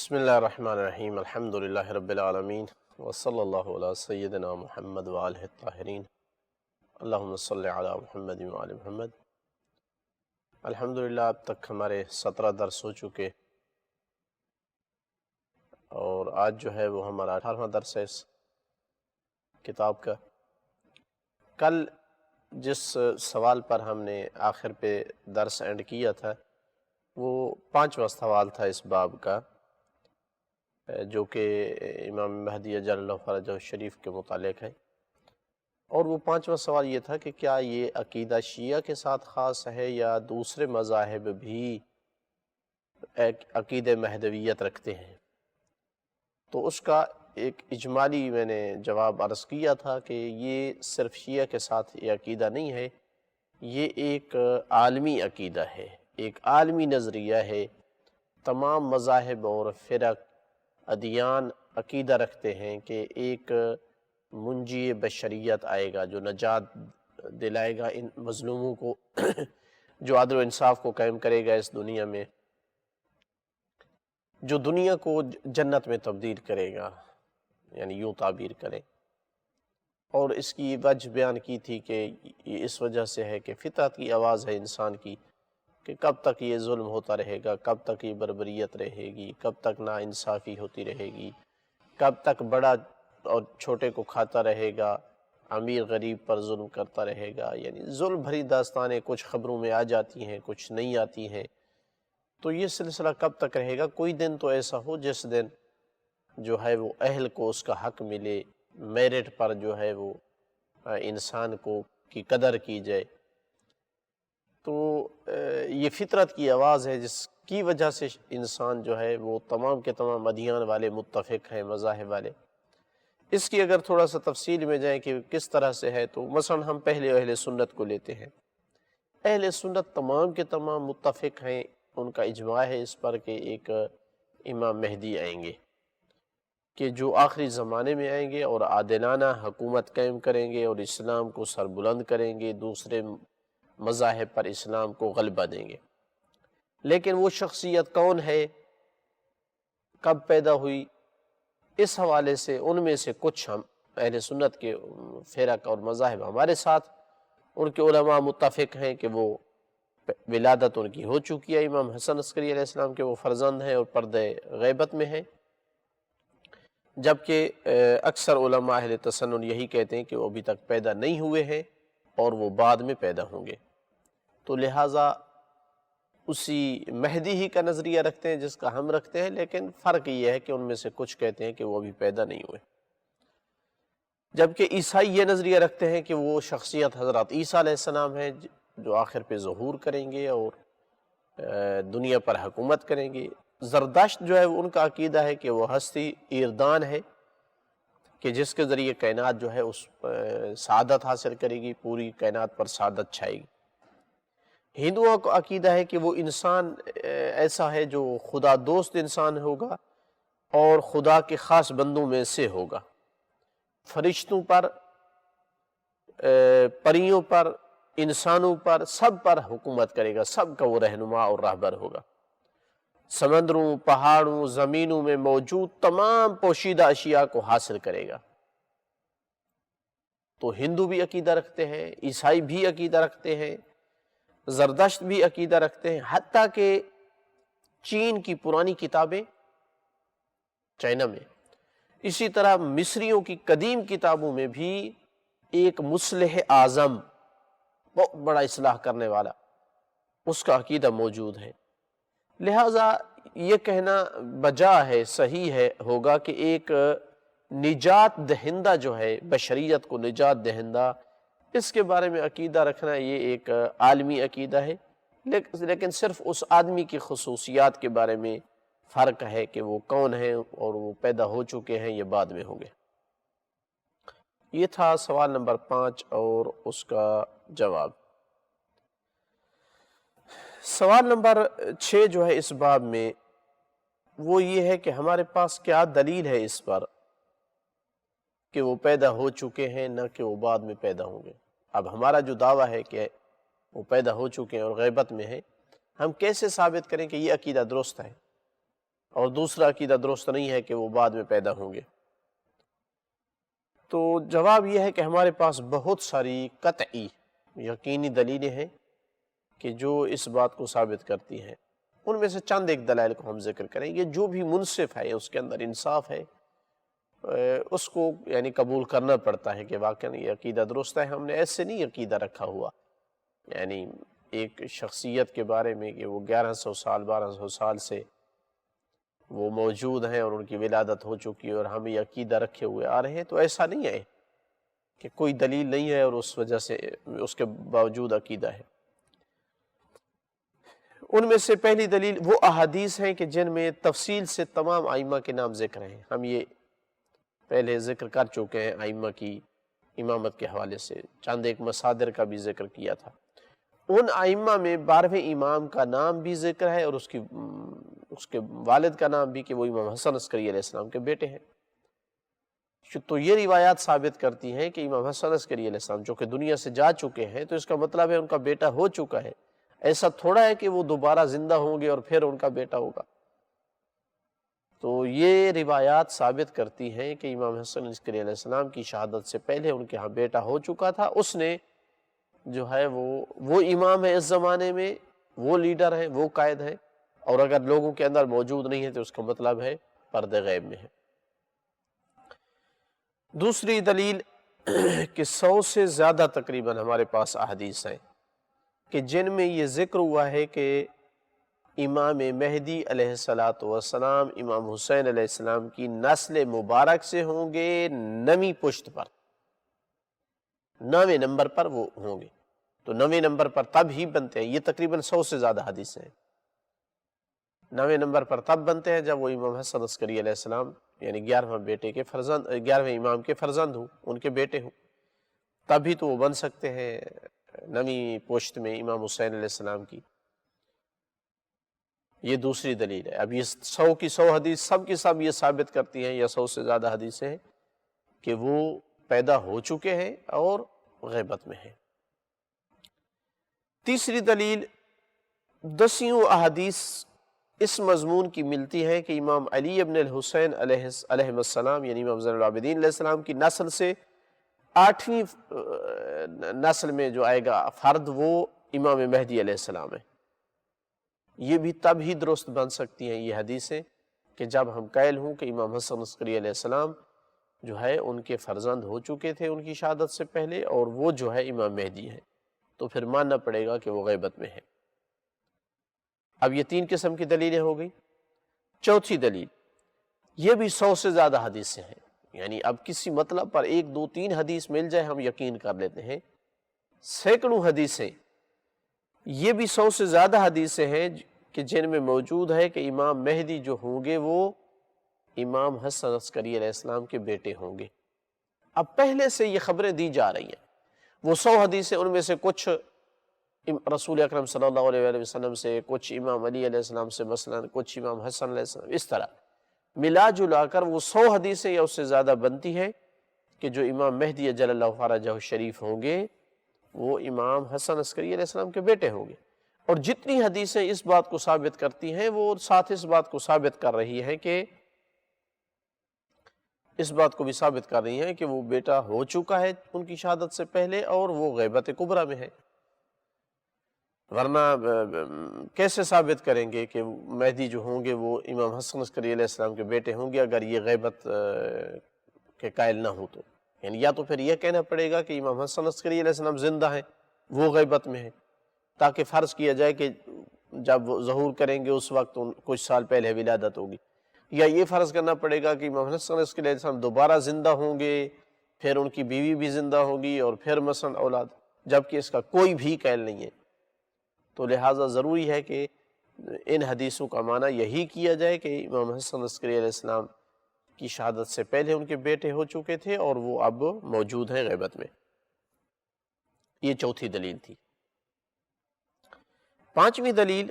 بسم اللہ الرحمن الرحیم الحمدللہ رب العالمین وصلی اللہ علی سیدنا محمد وآلہ الطاہرین اللہم صلی علی محمد وآل محمد۔ الحمدللہ اب تک ہمارے 17 درس ہو چکے اور آج جو ہے وہ ہمارا 18واں درس ہے اس کتاب کا۔ کل جس سوال پر ہم نے آخر پہ درس اینڈ کیا تھا وہ 5واں سوال تھا اس باب کا، جو کہ امام مہدی اجل اللہ فرجہ شریف کے متعلق ہے، اور وہ 5واں سوال یہ تھا کہ کیا یہ عقیدہ شیعہ کے ساتھ خاص ہے یا دوسرے مذاہب بھی عقیدہ مہدویت رکھتے ہیں۔ تو اس کا ایک اجمالی میں نے جواب عرض کیا تھا کہ یہ صرف شیعہ کے ساتھ یہ عقیدہ نہیں ہے، یہ ایک عالمی عقیدہ ہے، ایک عالمی نظریہ ہے۔ تمام مذاہب اور فرق ادیان عقیدہ رکھتے ہیں کہ ایک منجی بشریت آئے گا جو نجات دلائے گا ان مظلوموں کو، جو عدل و انصاف کو قائم کرے گا اس دنیا میں، جو دنیا کو جنت میں تبدیل کرے گا، یعنی یوں تعبیر کریں۔ اور اس کی وجہ بیان کی تھی کہ یہ اس وجہ سے ہے کہ فطرت کی آواز ہے انسان کی کہ کب تک یہ ظلم ہوتا رہے گا، کب تک یہ بربریت رہے گی، کب تک ناانصافی ہوتی رہے گی، کب تک بڑا اور چھوٹے کو کھاتا رہے گا، امیر غریب پر ظلم کرتا رہے گا۔ یعنی ظلم بھری داستانیں کچھ خبروں میں آ جاتی ہیں، کچھ نہیں آتی ہیں۔ تو یہ سلسلہ کب تک رہے گا؟ کوئی دن تو ایسا ہو جس دن جو ہے وہ اہل کو اس کا حق ملے، میرٹ پر جو ہے وہ انسان کو کی قدر کی جائے۔ تو یہ فطرت کی آواز ہے جس کی وجہ سے انسان جو ہے وہ تمام کے تمام ادیان والے متفق ہیں، مذاہب والے۔ اس کی اگر تھوڑا سا تفصیل میں جائیں کہ کس طرح سے ہے، تو مثلا ہم پہلے اہل سنت کو لیتے ہیں۔ اہل سنت تمام کے تمام متفق ہیں، ان کا اجماع ہے اس پر کہ ایک امام مہدی آئیں گے، کہ جو آخری زمانے میں آئیں گے اور عادلانہ حکومت قائم کریں گے اور اسلام کو سربلند کریں گے، دوسرے مذاہب پر اسلام کو غلبہ دیں گے۔ لیکن وہ شخصیت کون ہے، کب پیدا ہوئی، اس حوالے سے ان میں سے کچھ ہم اہل سنت کے فرق اور مذاہب ہمارے ساتھ ان کے علماء متفق ہیں کہ وہ ولادت ان کی ہو چکی ہے، امام حسن عسکری علیہ السلام کے وہ فرزند ہیں اور پردہ غیبت میں ہیں، جبکہ اکثر علماء اہل تسنن یہی کہتے ہیں کہ وہ ابھی تک پیدا نہیں ہوئے ہیں اور وہ بعد میں پیدا ہوں گے۔ تو لہٰذا اسی مہدی ہی کا نظریہ رکھتے ہیں جس کا ہم رکھتے ہیں، لیکن فرق یہ ہے کہ ان میں سے کچھ کہتے ہیں کہ وہ ابھی پیدا نہیں ہوئے، جبکہ عیسائی یہ نظریہ رکھتے ہیں کہ وہ شخصیت حضرت عیسیٰ علیہ السلام ہیں جو آخر پہ ظہور کریں گے اور دنیا پر حکومت کریں گے۔ زردشت جو ہے ان کا عقیدہ ہے کہ وہ ہستی ایردان ہے کہ جس کے ذریعے کائنات جو ہے اس سعادت حاصل کرے گی، پوری کائنات پر سعادت چھائے گی۔ ہندوؤں کا عقیدہ ہے کہ وہ انسان ایسا ہے جو خدا دوست انسان ہوگا اور خدا کے خاص بندوں میں سے ہوگا، فرشتوں پر، پریوں پر، انسانوں پر، سب پر حکومت کرے گا، سب کا وہ رہنما اور راہبر ہوگا۔ سمندروں، پہاڑوں، زمینوں میں موجود تمام پوشیدہ اشیاء کو حاصل کرے گا۔ تو ہندو بھی عقیدہ رکھتے ہیں، عیسائی بھی عقیدہ رکھتے ہیں، زردشت بھی عقیدہ رکھتے ہیں، حتیٰ کہ چین کی پرانی کتابیں چائنا میں، اسی طرح مصریوں کی قدیم کتابوں میں بھی ایک مصلح اعظم، بہت بڑا اصلاح کرنے والا، اس کا عقیدہ موجود ہے۔ لہٰذا یہ کہنا بجا ہے، صحیح ہے ہوگا کہ ایک نجات دہندہ جو ہے، بشریت کو نجات دہندہ، اس کے بارے میں عقیدہ رکھنا یہ ایک عالمی عقیدہ ہے، لیکن صرف اس آدمی کی خصوصیات کے بارے میں فرق ہے کہ وہ کون ہے اور وہ پیدا ہو چکے ہیں، یہ بعد میں ہوں گے۔ یہ تھا سوال نمبر 5 اور اس کا جواب۔ سوال نمبر 6 جو ہے اس باب میں وہ یہ ہے کہ ہمارے پاس کیا دلیل ہے اس پر کہ وہ پیدا ہو چکے ہیں، نہ کہ وہ بعد میں پیدا ہوں گے۔ اب ہمارا جو دعویٰ ہے کہ وہ پیدا ہو چکے ہیں اور غیبت میں ہیں، ہم کیسے ثابت کریں کہ یہ عقیدہ درست ہے اور دوسرا عقیدہ درست نہیں ہے کہ وہ بعد میں پیدا ہوں گے؟ تو جواب یہ ہے کہ ہمارے پاس بہت ساری قطعی یقینی دلیلیں ہیں کہ جو اس بات کو ثابت کرتی ہیں۔ ان میں سے چند ایک دلائل کو ہم ذکر کریں گے۔ جو بھی منصف ہے، اس کے اندر انصاف ہے، اس کو یعنی قبول کرنا پڑتا ہے کہ واقعی یہ عقیدہ درست ہے۔ ہم نے ایسے نہیں عقیدہ رکھا ہوا، یعنی ایک شخصیت کے بارے میں کہ وہ 1100 سال 1200 سال سے وہ موجود ہیں اور ان کی ولادت ہو چکی ہے اور ہم یہ عقیدہ رکھے ہوئے آ رہے ہیں، تو ایسا نہیں ہے کہ کوئی دلیل نہیں ہے اور اس وجہ سے اس کے باوجود عقیدہ ہے۔ ان میں سے پہلی دلیل وہ احادیث ہیں کہ جن میں تفصیل سے تمام ائمہ کے نام ذکر ہیں۔ ہم یہ پہلے ذکر کر چکے ہیں ائمہ کی امامت کے حوالے سے، چند ایک مصادر کا بھی ذکر کیا تھا۔ ان ائمہ میں 12ویں امام کا نام بھی ذکر ہے اور اس کے والد کا نام بھی کہ وہ امام حسن عسکری علیہ السلام کے بیٹے ہیں۔ تو یہ روایات ثابت کرتی ہیں کہ امام حسن عسکری علیہ السلام جو کہ دنیا سے جا چکے ہیں، تو اس کا مطلب ہے ان کا بیٹا ہو چکا ہے۔ ایسا تھوڑا ہے کہ وہ دوبارہ زندہ ہوں گے اور پھر ان کا بیٹا ہوگا۔ تو یہ روایات ثابت کرتی ہیں کہ امام حسن عسکری علیہ السلام کی شہادت سے پہلے ان کے ہاں بیٹا ہو چکا تھا۔ اس نے جو ہے وہ امام ہے اس زمانے میں، وہ لیڈر ہیں، وہ قائد ہیں، اور اگر لوگوں کے اندر موجود نہیں ہے تو اس کا مطلب ہے پردے غیب میں ہے۔ دوسری دلیل کہ 100 سے زیادہ تقریباً ہمارے پاس احادیث ہیں کہ جن میں یہ ذکر ہوا ہے کہ امام مہدی علیہ السلام امام حسین علیہ السلام کی نسل مبارک سے ہوں گے، 9ویں پشت پر، 9ویں نمبر پر وہ ہوں گے۔ تو 9ویں نمبر پر تب ہی بنتے ہیں، یہ تقریباً 100 سے زیادہ حدیثیں ہیں۔ 9ویں نمبر پر تب بنتے ہیں جب وہ امام حسن عسکری علیہ السلام یعنی 11ویں امام کے فرزند ہوں، ان کے بیٹے ہوں، تب ہی تو وہ بن سکتے ہیں 9ویں پشت میں امام حسین علیہ السلام کی۔ یہ دوسری دلیل ہے۔ اب یہ 100 کی 100 حدیث سب کی سب یہ ثابت کرتی ہیں، یا 100 سے زیادہ حدیثیں ہیں کہ وہ پیدا ہو چکے ہیں اور غیبت میں ہیں۔ تیسری دلیل 10 احادیث اس مضمون کی ملتی ہے کہ امام علی ابن الحسین علیہ السلام یعنی امام زین العابدین علیہ السلام کی نسل سے 8ویں نسل میں جو آئے گا فرد وہ امام مہدی علیہ السلام ہے۔ یہ بھی تب ہی درست بن سکتی ہیں یہ حدیثیں کہ جب ہم قائل ہوں کہ امام حسن عسکری علیہ السلام جو ہے ان کے فرزند ہو چکے تھے ان کی شہادت سے پہلے، اور وہ جو ہے امام مہدی ہے، تو پھر ماننا پڑے گا کہ وہ غیبت میں ہے۔ اب یہ 3 قسم کی دلیلیں ہو گئی۔ چوتھی دلیل، یہ بھی 100 سے زیادہ حدیثیں ہیں، یعنی اب کسی مطلب پر 1 2 3 حدیث مل جائے ہم یقین کر لیتے ہیں، سینکڑوں حدیثیں، یہ بھی 100 سے زیادہ حدیثیں ہیں کہ جن میں موجود ہے کہ امام مہدی جو ہوں گے وہ امام حسن عسکری علیہ السلام کے بیٹے ہوں گے۔ اب پہلے سے یہ خبریں دی جا رہی ہیں، وہ 100 حدیثیں، ان میں سے کچھ رسول اکرم صلی اللہ علیہ وآلہ وسلم سے، کچھ امام علی علیہ السلام سے، مثلا کچھ امام حسن علیہ السلام، اس طرح ملا جلا کر وہ 100 حدیثیں یا اس سے زیادہ بنتی ہے کہ جو امام مہدی اجل اللہ فرجہ الشریف ہوں گے وہ امام حسن عسکری علیہ السلام کے بیٹے ہوں گے۔ اور جتنی حدیثیں اس بات کو ثابت کرتی ہیں وہ ساتھ اس بات کو ثابت کر رہی ہیں کہ اس بات کو بھی ثابت کر رہی ہیں کہ وہ بیٹا ہو چکا ہے ان کی شہادت سے پہلے اور وہ غیبت کبریٰ میں ہے۔ ورنہ کیسے ثابت کریں گے کہ مہدی جو ہوں گے وہ امام حسن عسکری علیہ السلام کے بیٹے ہوں گے اگر یہ غیبت کے قائل نہ ہو تو؟ یعنی یا تو پھر یہ کہنا پڑے گا کہ امام حسن عسکری علیہ السلام زندہ ہیں، وہ غیبت میں ہیں، تاکہ فرض کیا جائے کہ جب وہ ظہور کریں گے اس وقت کچھ سال پہلے ولادت ہوگی، یا یہ فرض کرنا پڑے گا کہ امام حسن عسکری علیہ السلام دوبارہ زندہ ہوں گے، پھر ان کی بیوی بھی زندہ ہوگی اور پھر مثلا اولاد، جبکہ اس کا کوئی بھی قائل نہیں ہے۔ تو لہٰذا ضروری ہے کہ ان حدیثوں کا معنی یہی کیا جائے کہ امام حسن عسکری علیہ السلام کی شہادت سے پہلے ان کے بیٹے ہو چکے تھے اور وہ اب موجود ہیں غیبت میں۔ یہ چوتھی دلیل تھی۔ 5ویں دلیل،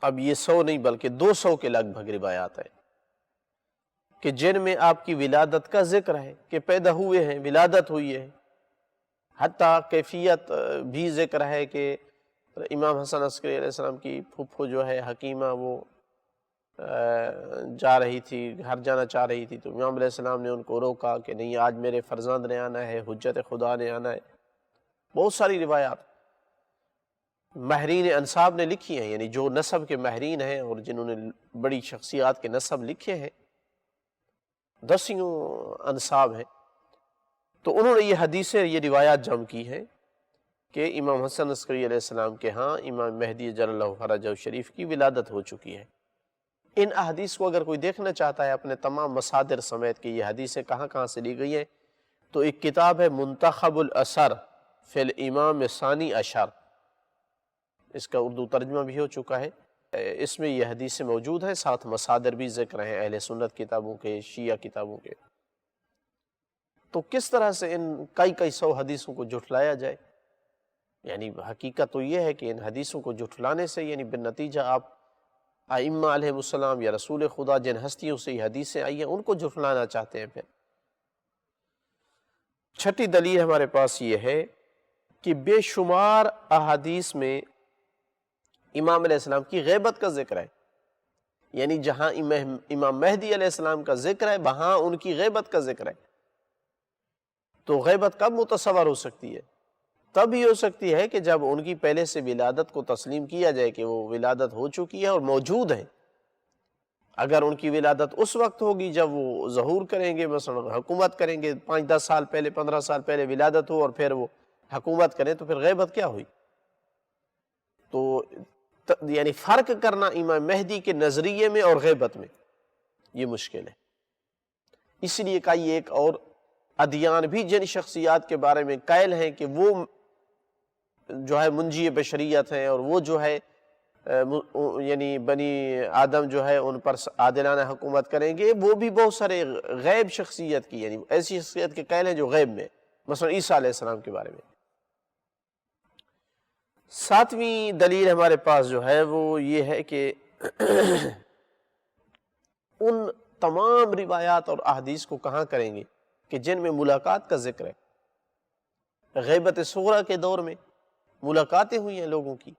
اب یہ 100 نہیں بلکہ 200 کے لگ بھگ روایات ہیں کہ جن میں آپ کی ولادت کا ذکر ہے کہ پیدا ہوئے ہیں، ولادت ہوئی ہے، حتیٰ کیفیت بھی ذکر ہے کہ امام حسن عسکری علیہ السلام کی پھپھو جو ہے حکیمہ وہ جا رہی تھی، گھر جانا چاہ رہی تھی، تو امام علیہ السلام نے ان کو روکا کہ نہیں، آج میرے فرزند نے آنا ہے، حجت خدا نے آنا ہے۔ بہت ساری روایات ماہرین انساب نے لکھی ہیں، یعنی جو نسب کے ماہرین ہیں اور جنہوں نے بڑی شخصیات کے نسب لکھے ہیں، دسیوں انساب ہیں، تو انہوں نے یہ حدیثیں، یہ روایات جمع کی ہیں کہ امام حسن عسکری علیہ السلام کے ہاں امام مہدی جل اللہ فرجہ شریف کی ولادت ہو چکی ہے۔ ان احادیث کو اگر کوئی دیکھنا چاہتا ہے اپنے تمام مصادر سمیت کہ یہ حدیثیں کہاں کہاں سے لی گئی ہیں، تو ایک کتاب ہے منتخب الاثر فی الامام ثانی عشر، اس کا اردو ترجمہ بھی ہو چکا ہے۔ اس میں یہ حدیثیں موجود ہیں، ساتھ مصادر بھی ذکر ہیں اہل سنت کتابوں کے، شیعہ کتابوں کے۔ تو کس طرح سے ان کئی سو حدیثوں کو جھٹلایا جائے؟ یعنی حقیقت تو یہ ہے کہ ان حدیثوں کو جھٹلانے سے یعنی بالنتیجہ آپ ائمہ علیہ السلام یا رسول خدا جن ہستیوں سے یہ حدیثیں آئی ہیں ان کو جھٹلانا چاہتے ہیں۔ پھر چھٹی دلیل ہمارے پاس یہ ہے کہ بے شمار احادیث میں امام علیہ السلام کی غیبت کا ذکر ہے، یعنی جہاں امام مہدی علیہ السلام کا ذکر ہے وہاں ان کی غیبت کا ذکر ہے۔ تو غیبت کب متصور ہو سکتی ہے؟ تب ہی ہو سکتی ہے کہ جب ان کی پہلے سے ولادت کو تسلیم کیا جائے کہ وہ ولادت ہو چکی ہے اور موجود ہیں۔ اگر ان کی ولادت اس وقت ہوگی جب وہ ظہور کریں گے، مثلا حکومت کریں گے، 5-10 سال پہلے، 15 سال پہلے ولادت ہو اور پھر وہ حکومت کریں، تو پھر غیبت کیا ہوئی؟ تو یعنی فرق کرنا امام مہدی کے نظریے میں اور غیبت میں یہ مشکل ہے۔ اس لیے کہ یہ ایک اور ادیان بھی جن شخصیات کے بارے میں قائل ہیں کہ وہ جو ہے منجی بشریت ہیں اور وہ جو ہے یعنی بنی آدم جو ہے ان پر عادلانہ حکومت کریں گے، وہ بھی بہت سارے غیب شخصیت کی، یعنی ایسی شخصیت کے قائل ہیں جو غیب میں، مثلا عیسیٰ علیہ السلام کے بارے میں۔ ساتویں دلیل ہمارے پاس جو ہے وہ یہ ہے کہ ان تمام روایات اور احادیث کو کہاں کریں گے کہ جن میں ملاقات کا ذکر ہے۔ غیبت صغریٰ کے دور میں ملاقاتیں ہوئی ہیں لوگوں کی،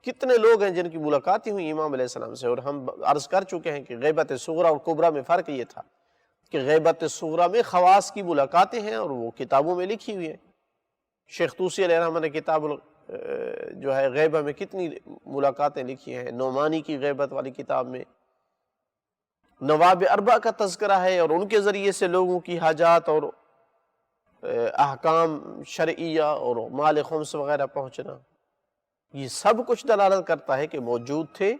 کتنے لوگ ہیں جن کی ملاقاتیں ہوئی امام علیہ السلام سے، اور ہم عرض کر چکے ہیں کہ غیبت صغریٰ اور کبریٰ میں فرق یہ تھا کہ غیبت صغریٰ میں خواص کی ملاقاتیں ہیں اور وہ کتابوں میں لکھی ہوئی ہیں۔ شیخ طوسی علیہ الرحمہ نے کتاب جو ہے غیبہ میں کتنی ملاقاتیں لکھی ہیں، نعمانی کی غیبت والی کتاب میں نواب اربع کا تذکرہ ہے، اور ان کے ذریعے سے لوگوں کی حاجات اور احکام شرعیہ اور مال خمس وغیرہ پہنچنا، یہ سب کچھ دلالت کرتا ہے کہ موجود تھے،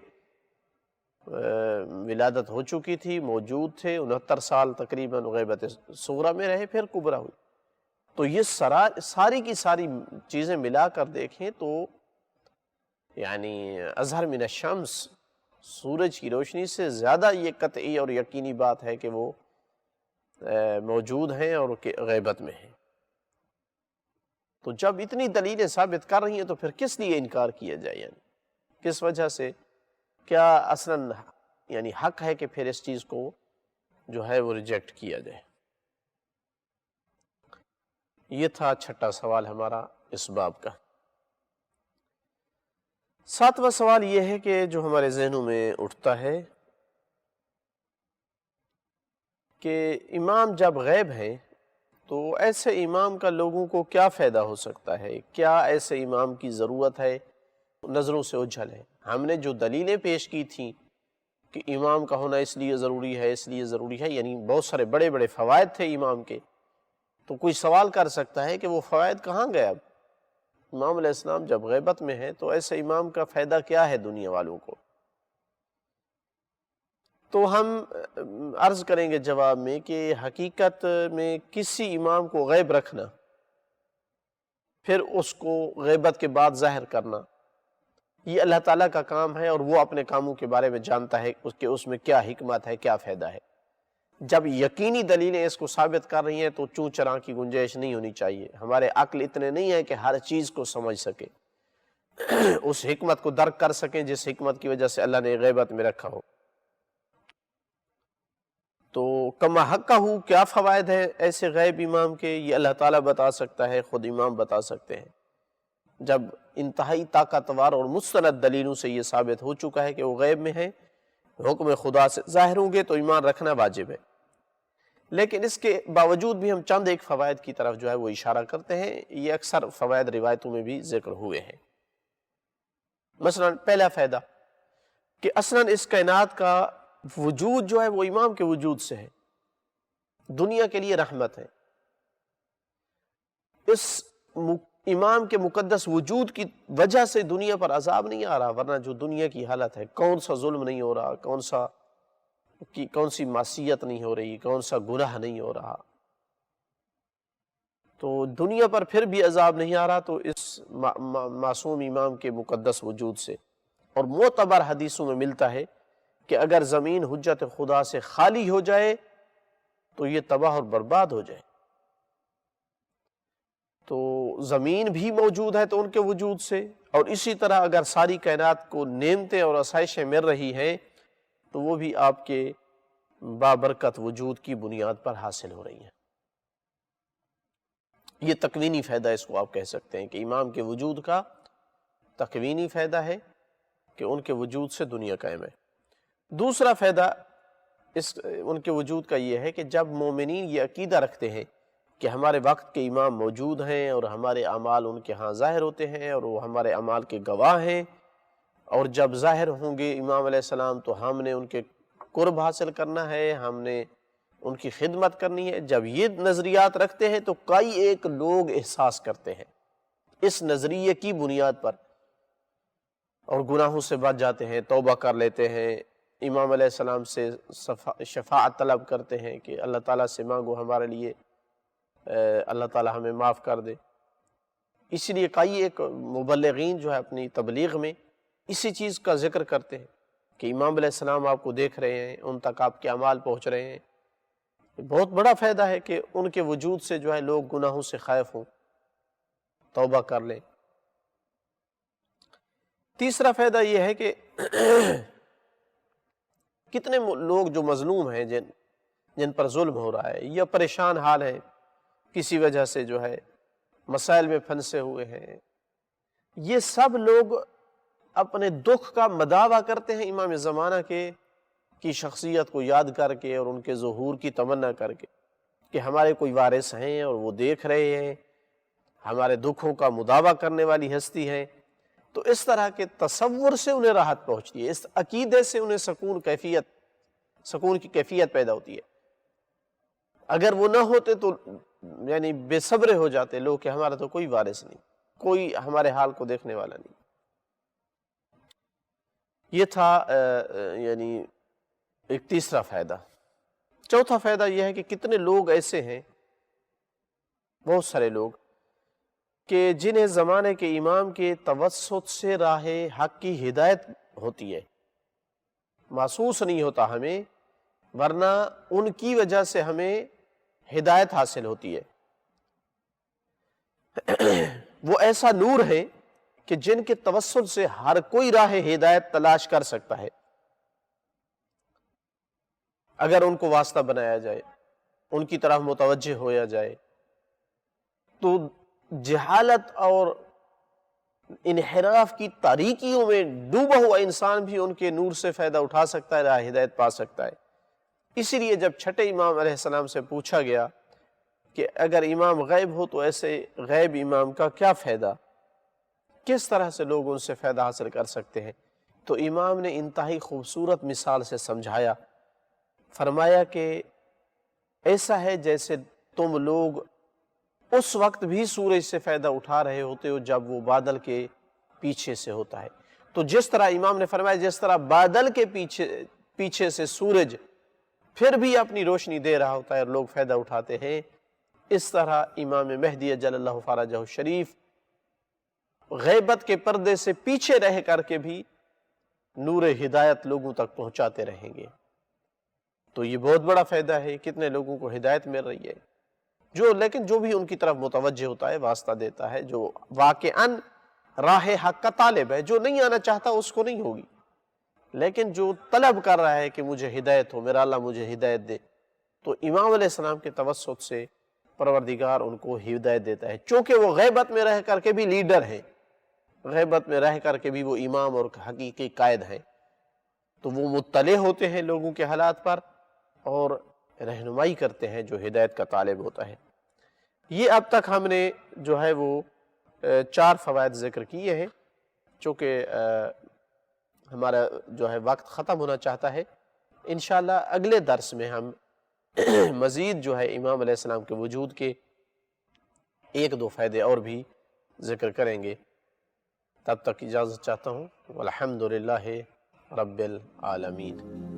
ولادت ہو چکی تھی، موجود تھے، 69 سال تقریباً غیبت صغریٰ میں رہے، پھر کبریٰ ہوئی۔ تو یہ ساری کی ساری چیزیں ملا کر دیکھیں تو یعنی اظہر من الشمس، سورج کی روشنی سے زیادہ یہ قطعی اور یقینی بات ہے کہ وہ موجود ہیں اور غیبت میں ہیں۔ تو جب اتنی دلیلیں ثابت کر رہی ہیں تو پھر کس لیے انکار کیا جائے؟ یعنی کس وجہ سے؟ کیا اصلاً یعنی حق ہے کہ پھر اس چیز کو جو ہے وہ ریجیکٹ کیا جائے؟ یہ تھا چھٹا سوال ہمارا اس باب کا۔ ساتواں سوال یہ ہے کہ جو ہمارے ذہنوں میں اٹھتا ہے کہ امام جب غیب ہیں تو ایسے امام کا لوگوں کو کیا فائدہ ہو سکتا ہے؟ کیا ایسے امام کی ضرورت ہے؟ نظروں سے اوجھل ہے۔ ہم نے جو دلیلیں پیش کی تھیں کہ امام کا ہونا اس لیے ضروری ہے، اس لیے ضروری ہے، یعنی بہت سارے بڑے بڑے فوائد تھے امام کے، تو کوئی سوال کر سکتا ہے کہ وہ فوائد کہاں گئے؟ اب امام علیہ السلام جب غیبت میں ہیں تو ایسے امام کا فائدہ کیا ہے دنیا والوں کو؟ تو ہم عرض کریں گے جواب میں کہ حقیقت میں کسی امام کو غیب رکھنا، پھر اس کو غیبت کے بعد ظاہر کرنا، یہ اللہ تعالیٰ کا کام ہے، اور وہ اپنے کاموں کے بارے میں جانتا ہے کہ اس میں کیا حکمت ہے، کیا فائدہ ہے۔ جب یقینی دلیلیں اس کو ثابت کر رہی ہیں تو چوں چراں کی گنجائش نہیں ہونی چاہیے۔ ہمارے عقل اتنے نہیں ہے کہ ہر چیز کو سمجھ سکے، اس حکمت کو درک کر سکیں جس حکمت کی وجہ سے اللہ نے غیبت میں رکھا ہو۔ تو کما حق ہو کیا فوائد ہے ایسے غیب امام کے، یہ اللہ تعالیٰ بتا سکتا ہے، خود امام بتا سکتے ہیں۔ جب انتہائی طاقتور اور مستند دلیلوں سے یہ ثابت ہو چکا ہے کہ وہ غیب میں ہیں حکم خدا سے ظاہر ہوں گے تو ایمان رکھنا واجب ہے۔ لیکن اس کے باوجود بھی ہم چند ایک فوائد کی طرف جو ہے وہ اشارہ کرتے ہیں، یہ اکثر فوائد روایتوں میں بھی ذکر ہوئے ہیں۔ مثلا پہلا فائدہ کہ اصلاً اس کائنات کا وجود جو ہے وہ امام کے وجود سے ہے، دنیا کے لیے رحمت ہے۔ اس امام کے مقدس وجود کی وجہ سے دنیا پر عذاب نہیں آ رہا، ورنہ جو دنیا کی حالت ہے، کون سا ظلم نہیں ہو رہا، کون سی معصیت نہیں ہو رہی، کون سا گناہ نہیں ہو رہا، تو دنیا پر پھر بھی عذاب نہیں آ رہا، تو اس معصوم امام کے مقدس وجود سے۔ اور معتبر حدیثوں میں ملتا ہے کہ اگر زمین حجت خدا سے خالی ہو جائے تو یہ تباہ اور برباد ہو جائے۔ تو زمین بھی موجود ہے تو ان کے وجود سے، اور اسی طرح اگر ساری کائنات کو نعمتیں اور آسائشیں مل رہی ہیں تو وہ بھی آپ کے بابرکت وجود کی بنیاد پر حاصل ہو رہی ہیں۔ یہ تکوینی فائدہ اس کو آپ کہہ سکتے ہیں کہ امام کے وجود کا تکوینی فائدہ ہے کہ ان کے وجود سے دنیا قائم ہے۔ دوسرا فائدہ ان کے وجود کا یہ ہے کہ جب مومنین یہ عقیدہ رکھتے ہیں کہ ہمارے وقت کے امام موجود ہیں اور ہمارے اعمال ان کے ہاں ظاہر ہوتے ہیں اور وہ ہمارے اعمال کے گواہ ہیں، اور جب ظاہر ہوں گے امام علیہ السلام تو ہم نے ان کے قرب حاصل کرنا ہے، ہم نے ان کی خدمت کرنی ہے، جب یہ نظریات رکھتے ہیں تو کئی ایک لوگ احساس کرتے ہیں اس نظریے کی بنیاد پر اور گناہوں سے بچ جاتے ہیں، توبہ کر لیتے ہیں، امام علیہ السلام سے شفاعت طلب کرتے ہیں کہ اللہ تعالیٰ سے مانگو ہمارے لیے، اللہ تعالیٰ ہمیں معاف کر دے۔ اسی لیے کئی ایک مبلغین جو ہے اپنی تبلیغ میں اسی چیز کا ذکر کرتے ہیں کہ امام علیہ السلام آپ کو دیکھ رہے ہیں، ان تک آپ کے اعمال پہنچ رہے ہیں۔ بہت بڑا فائدہ ہے کہ ان کے وجود سے جو ہے لوگ گناہوں سے خائف ہوں، توبہ کر لیں۔ تیسرا فائدہ یہ ہے کہ کتنے لوگ جو مظلوم ہیں، جن پر ظلم ہو رہا ہے یا پریشان حال ہیں، کسی وجہ سے جو ہے مسائل میں پھنسے ہوئے ہیں، یہ سب لوگ اپنے دکھ کا مداوع کرتے ہیں امام زمانہ کی شخصیت کو یاد کر کے اور ان کے ظہور کی تمنا کر کے کہ ہمارے کوئی وارث ہیں اور وہ دیکھ رہے ہیں، ہمارے دکھوں کا مداوع کرنے والی ہستی ہے۔ تو اس طرح کے تصور سے انہیں راحت پہنچتی ہے، اس عقیدے سے انہیں سکون کی کیفیت پیدا ہوتی ہے۔ اگر وہ نہ ہوتے تو یعنی بے صبر ہو جاتے لوگ کہ ہمارا تو کوئی وارث نہیں، کوئی ہمارے حال کو دیکھنے والا نہیں۔ یہ تھا یعنی ایک تیسرا فائدہ۔ چوتھا فائدہ یہ ہے کہ کتنے لوگ ایسے ہیں، بہت سارے لوگ، کہ جنہیں زمانے کے امام کے توسط سے راہ حق کی ہدایت ہوتی ہے، محسوس نہیں ہوتا ہمیں، ورنہ ان کی وجہ سے ہمیں ہدایت حاصل ہوتی ہے۔ وہ ایسا نور ہے کہ جن کے توسط سے ہر کوئی راہ ہدایت تلاش کر سکتا ہے اگر ان کو واسطہ بنایا جائے، ان کی طرف متوجہ ہویا جائے۔ تو جہالت اور انحراف کی تاریکیوں میں ڈوبا ہوا انسان بھی ان کے نور سے فائدہ اٹھا سکتا ہے، راہ ہدایت پا سکتا ہے۔ اسی لیے جب چھٹے امام علیہ السلام سے پوچھا گیا کہ اگر امام غیب ہو تو ایسے غیب امام کا کیا فائدہ، کس طرح سے لوگ ان سے فائدہ حاصل کر سکتے ہیں، تو امام نے انتہائی خوبصورت مثال سے سمجھایا، فرمایا کہ ایسا ہے جیسے تم لوگ اس وقت بھی سورج سے فائدہ اٹھا رہے ہوتے ہو جب وہ بادل کے پیچھے سے ہوتا ہے۔ تو جس طرح امام نے فرمایا جس طرح بادل کے پیچھے سے سورج پھر بھی اپنی روشنی دے رہا ہوتا ہے اور لوگ فائدہ اٹھاتے ہیں، اس طرح امام مہدی اجل اللہ فرجہ الشریف غیبت کے پردے سے پیچھے رہ کر کے بھی نور ہدایت لوگوں تک پہنچاتے رہیں گے۔ تو یہ بہت بڑا فائدہ ہے، کتنے لوگوں کو ہدایت مل رہی ہے، لیکن جو بھی ان کی طرف متوجہ ہوتا ہے، واسطہ دیتا ہے، جو واقعاً راہ حق کا طالب ہے، جو نہیں آنا چاہتا اس کو نہیں ہوگی، لیکن جو طلب کر رہا ہے کہ مجھے ہدایت ہو، میرا اللہ مجھے ہدایت دے، تو امام علیہ السلام کے توسط سے پروردگار ان کو ہدایت دیتا ہے۔ چونکہ وہ غیبت میں رہ کر کے بھی لیڈر ہیں، غیبت میں رہ کر کے بھی وہ امام اور حقیقی قائد ہیں، تو وہ مطلع ہوتے ہیں لوگوں کے حالات پر اور رہنمائی کرتے ہیں جو ہدایت کا طالب ہوتا ہے۔ یہ اب تک ہم نے جو ہے وہ 4 فوائد ذکر کیے ہیں، چونکہ ہمارا جو ہے وقت ختم ہونا چاہتا ہے۔ انشاءاللہ اگلے درس میں ہم مزید جو ہے امام علیہ السلام کے وجود کے 1-2 فائدے اور بھی ذکر کریں گے۔ تب تک اجازت چاہتا ہوں، والحمدللہ رب العالمین۔